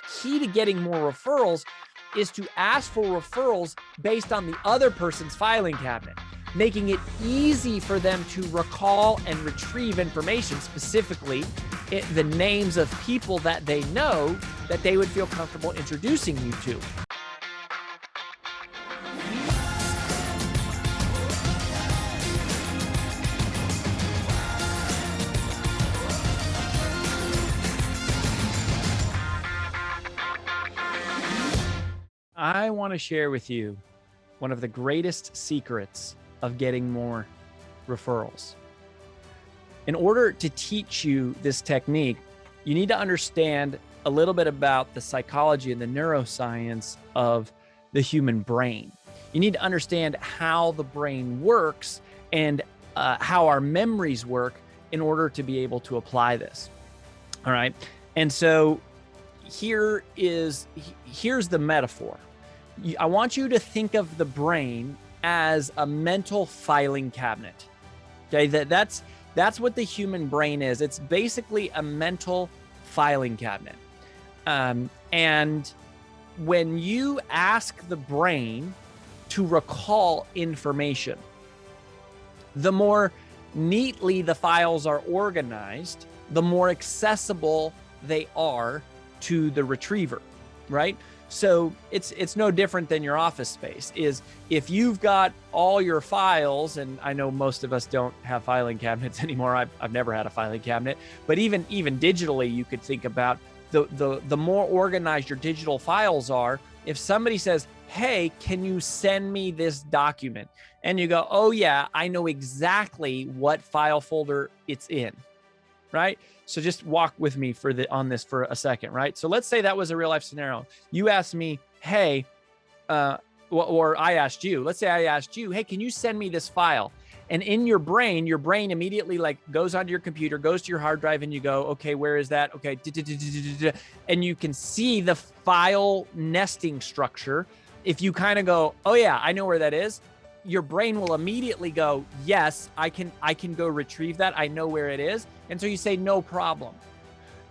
key to getting more referrals is to ask for referrals based on the other person's filing cabinet, making it easy for them to recall and retrieve information, specifically the names of people that they know that they would feel comfortable introducing you to. I want to share with you one of the greatest secrets of getting more referrals. In order to teach you this technique, you need to understand a little bit about the psychology and the neuroscience of the human brain. You need to understand how the brain works and how our memories work in order to be able to apply this. All right. And so here's the metaphor. I want you to think of the brain as a mental filing cabinet. Okay, that's what the human brain is. It's basically a mental filing cabinet. And when you ask the brain to recall information, the more neatly the files are organized, the more accessible they are to the retriever, right? So it's no different than your office space. Is if you've got all your files, and I know most of us don't have filing cabinets anymore. I've never had a filing cabinet, but even digitally, you could think about the more organized your digital files are. If somebody says, "Hey, can you send me this document?" and you go, "Oh yeah, I know exactly what file folder it's in," right? So just walk with me on this for a second, right? So let's say that was a real life scenario. You asked me, "Hey," or I asked you. Let's say I asked you, "Hey, can you send me this file?" And in your brain immediately like goes onto your computer, goes to your hard drive, and you go, "Okay, where is that?" Okay, and you can see the file nesting structure. If you kind of go, "Oh yeah, I know where that is," your brain will immediately go, "Yes, I can go retrieve that. I know where it is." And so you say, "No problem."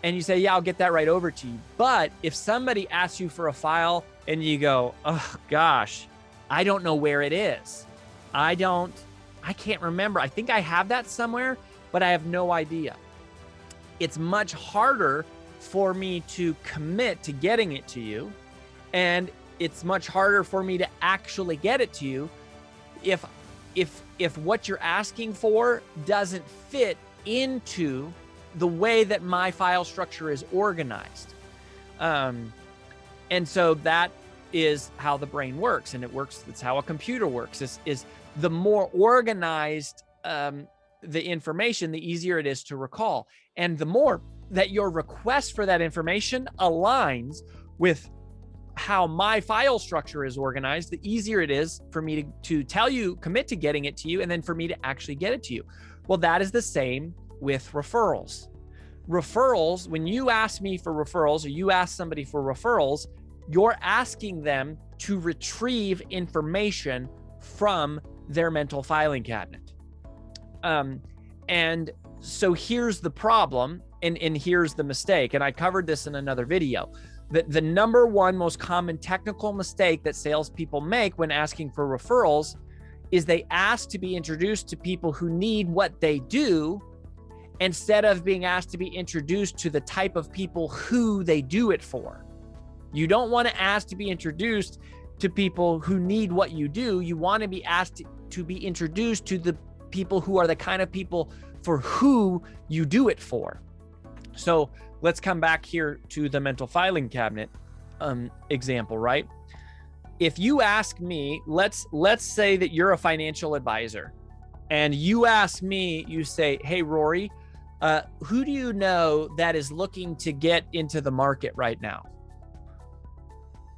And you say, "Yeah, I'll get that right over to you." But if somebody asks you for a file and you go, "Oh gosh, I don't know where it is. I can't remember. I think I have that somewhere, but I have no idea." It's much harder for me to commit to getting it to you. And it's much harder for me to actually get it to you if what you're asking for doesn't fit into the way that my file structure is organized. And so that is how the brain works, and it's how a computer works. Is the more organized the information, the easier it is to recall. And the more that your request for that information aligns with how my file structure is organized, the easier it is for me to tell you, commit to getting it to you, and then for me to actually get it to you. Well, that is the same with referrals. Referrals, when you ask me for referrals or you ask somebody for referrals, you're asking them to retrieve information from their mental filing cabinet. And so here's the problem, and here's the mistake. And I covered this in another video. The number one most common technical mistake that salespeople make when asking for referrals is they ask to be introduced to people who need what they do, instead of being asked to be introduced to the type of people who they do it for. You don't want to ask to be introduced to people who need what you do. You want to be asked to be introduced to the people who are the kind of people for who you do it for. So let's come back here to the mental filing cabinet example, right? If you ask me, let's say that you're a financial advisor and you ask me, you say, "Hey, Rory, who do you know that is looking to get into the market right now?"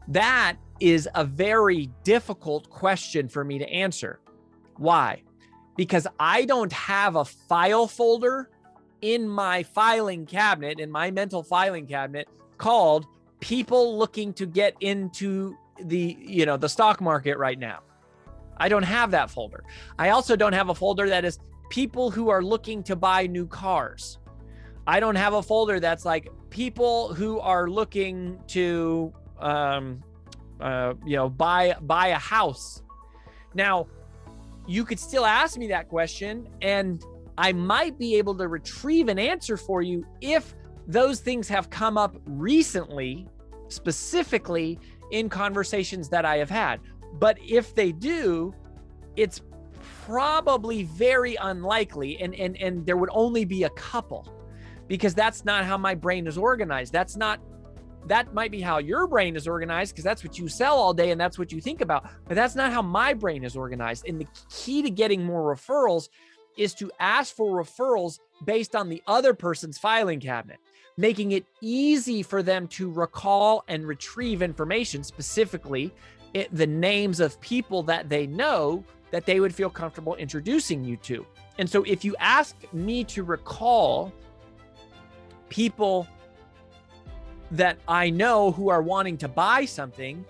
That is a very difficult question for me to answer. Why? Because I don't have a file folder in my filing cabinet, in my mental filing cabinet, called "people looking to get into the stock market right now." I don't have that folder. I also don't have a folder that is "people who are looking to buy new cars." I don't have a folder that's like people who are looking to, buy a house. Now, you could still ask me that question, and I might be able to retrieve an answer for you if those things have come up recently, specifically in conversations that I have had. But if they do, it's probably very unlikely, and there would only be a couple, because that's not how my brain is organized. That might be how your brain is organized, because that's what you sell all day and that's what you think about, but that's not how my brain is organized. And the key to getting more referrals is to ask for referrals based on the other person's filing cabinet, making it easy for them to recall and retrieve information, specifically the names of people that they know that they would feel comfortable introducing you to. And so if you ask me to recall people that I know who are wanting to buy something,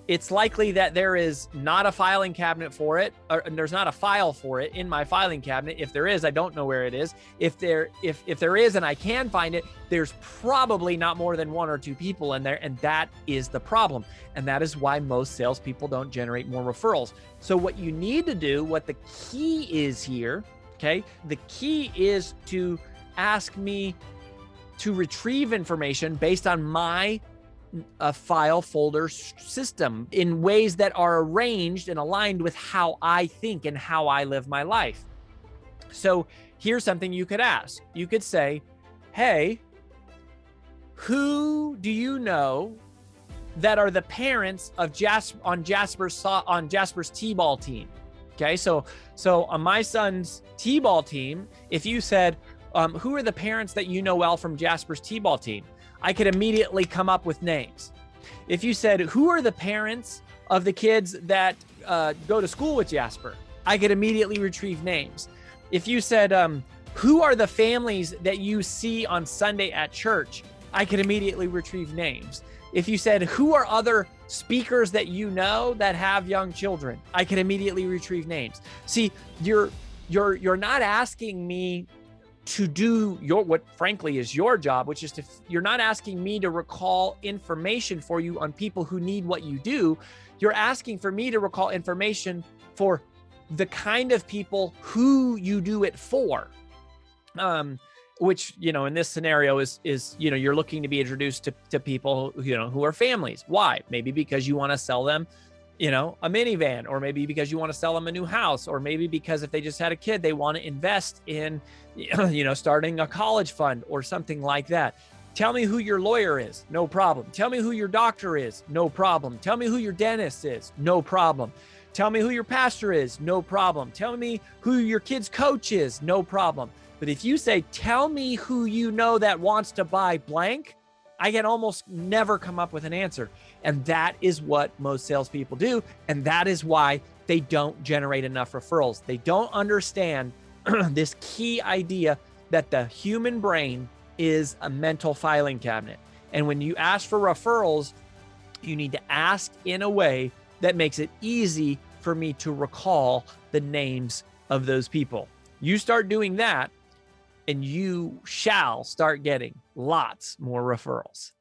it's likely that there is not a filing cabinet for it, or there's not a file for it in my filing cabinet. If there is, I don't know where it is. If there is and I can find it, there's probably not more than one or two people in there, and that is the problem. And that is why most salespeople don't generate more referrals. So what you need to do, what the key is here, okay? The key is to ask me to retrieve information based on my file folder system in ways that are arranged and aligned with how I think and how I live my life. So here's something you could ask. You could say, hey, who do you know that are the parents of Jasper's T-ball team? Okay, so on my son's T-ball team, if you said, who are the parents that you know well from Jasper's T-ball team, I could immediately come up with names. If you said, who are the parents of the kids that go to school with Jasper, I could immediately retrieve names. If you said, who are the families that you see on Sunday at church, I could immediately retrieve names. If you said, who are other speakers that you know that have young children, I could immediately retrieve names. See, you're not asking me to do what frankly is your job, which is you're not asking me to recall information for you on people who need what you do. You're asking for me to recall information for the kind of people who you do it for. Which, in this scenario is, you're looking to be introduced to people, who are families. Why? Maybe because you want to sell them, a minivan, or maybe because you want to sell them a new house, or maybe because if they just had a kid, they want to invest in, starting a college fund or something like that. Tell me who your lawyer is. No problem. Tell me who your doctor is. No problem. Tell me who your dentist is. No problem. Tell me who your pastor is. No problem. Tell me who your kid's coach is. No problem. But if you say, tell me who you know that wants to buy blank, I can almost never come up with an answer. And that is what most salespeople do. And that is why they don't generate enough referrals. They don't understand this key idea that the human brain is a mental filing cabinet. And when you ask for referrals, you need to ask in a way that makes it easy for me to recall the names of those people. You start doing that, and you shall start getting lots more referrals.